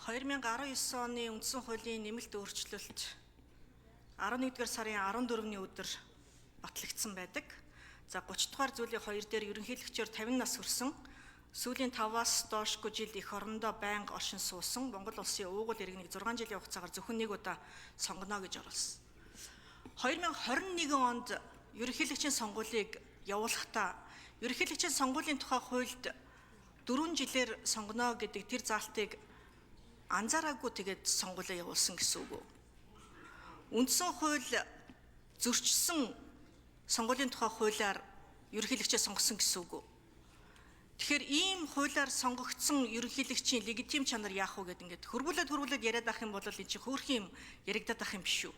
2019 оны үндсэн хуулийн нэмэлт өөрчлөлт 11-р сарын 14-ний өдөр батлагдсан байдаг. За 30 дугаар зүйлийн 2 дээр ерөнхийлөгчөөр 50 нас хүрсэн сүүлийн 5-аас доошгүй жил эх орондоо байнга оршин суусан Монгол улсын уугуул иргэнийг 6 жилийн хугацаагаар зөвхөн нэг удаа сонгоно гэж оруулсан. 2021 онд ерөнхийлөгчийн сонгуулийг явуулахдаа ерөнхийлөгчийн сонгуулийн тухай хуульд 4 жилээр сонгоно гэдэг тэр заалтыг анзаараагүй тэгээд сонгуулаа явуулсан гэсэн үг. Үндсэн хууль зөрчсөн сонгуулийн тухай хуулиар ерөнхийлөгчөө сонгосон гэсэн үг. Тэгэхээр ийм хуулиар сонгогдсон ерөнхийлөгчийн легитим чанар яах вэ гэдэг ингээд хөрвүүлээд яриад авах юм бол энэ чинь хөөрхөн юм яригдаад авах юм биш үү?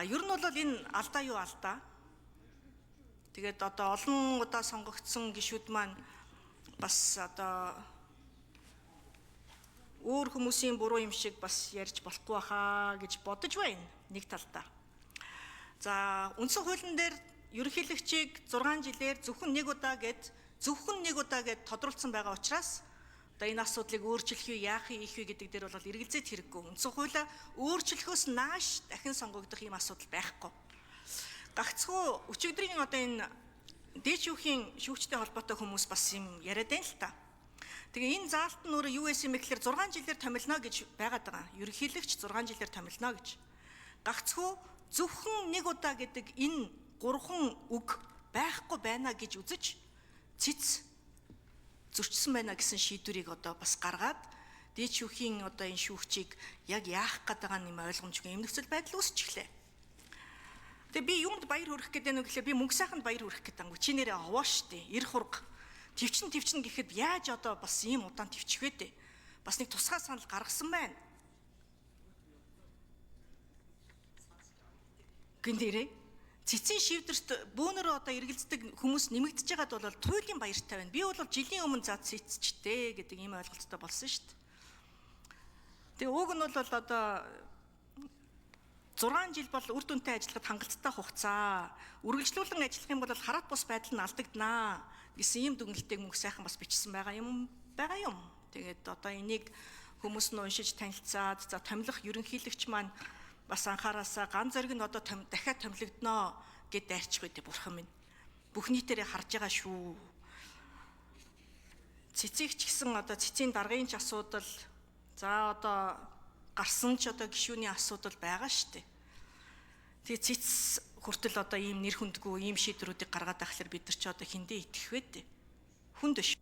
Ер нь бол энэ алдаа юу алдаа? Тэгээд одоо олон удаа сонгогдсон гишүүд маань бас одоо өөр хүмүүсийн буруу юм шиг бас ярьж болохгүй хаа гэж бодож байна нэг талдаа. За үндсэн хуулийн дээр ерөнхийлөгчийг 6 жилээр зөвхөн нэг удаа гэд тодруулсан байгаа учраас одоо энэ асуудлыг өөрчлөх юу яах ийх вэ гэдэг дээр бол эргэлзээд хэрэггүй. Үндсэн хуулиа өөрчлөхөөс нааш дахин сонгогдох ийм асуудал байхгүй. Гагцхүү өчигдрийн одоо энэ дээд шүүхийн шүүгчтэй холбоотой хүмүүс бас юм яриад байна л та. Тэгээ энэ заалт нь өөрөө юу байсан бэ гэхээр 6 жилээр томилно гэж байгаад байгаа. Ерөнхийлөгч 6 жилээр томилно гэж. Гагцхүү зөвхөн нэг удаа гэдэг энэ 3 үг байхгүй байна гэж үзэж цэц зөрчсөн байна гэсэн шийдвэрийг одоо бас гаргаад дээд шүүхийн одоо энэ шүүгчийг яг яах гэдэг нь юм ойлгомжгүй юм нөхцөл байдал үүсч эхлэв. Тэгээ би юунд баяр хүрэх гэдэг нь гэхлээр би мөнгө сайханд баяр хүрэх гэдэг юм. Чи нэрээ овоо штэ. Ир хург. Твчэн гэхэд яаж одоо бас ийм удаан твчих вэ дээ. Бас нэг тусгай санал гаргасан байна. Гүндэрээ цэцэн шивдэрт бөөнөрөө одоо эргэлздэг хүмүүс нэмэгдэж байгаад бол туйлын баяртай байна. Би бол жилийн өмнө зад цэцчтэй гэдэг ийм ойлголттой болсон шүү дээ. Тэгээ уг нь бол одоо 6 жил бол үр дүнтэй ажиллахад хангалттай хугацаа. Үргэлжлүүлэн ажиллах юм бол хараат бус байдал нь алдагдана гэсэн ийм дүгнэлтийг мөнх сайхан бас бичсэн байгаа юм. Тэгээд одоо энийг хүмүүс нь уншиж танилцаад за томилох ерөнхийлөгч маань бас анхаараасаа ганц зэрэг нь одоо дахиад томилогдно гэд дайрчих үү бурхан минь. Бүх нийтээрээ харж байгаа шүү. Цэцэг ч гэсэн одоо цэцгийн даргын ч асуудал за одоо гарсан ч одоо гишүүний асуудал байгаа штэ. Тэгээ цэц хүртэл одоо ийм нэр хүндгүй ийм шийдвэрүүдийг гаргаад ахлаар бид нар ч одоо хиндэ итгэх вэ дээ. Хүнд биш.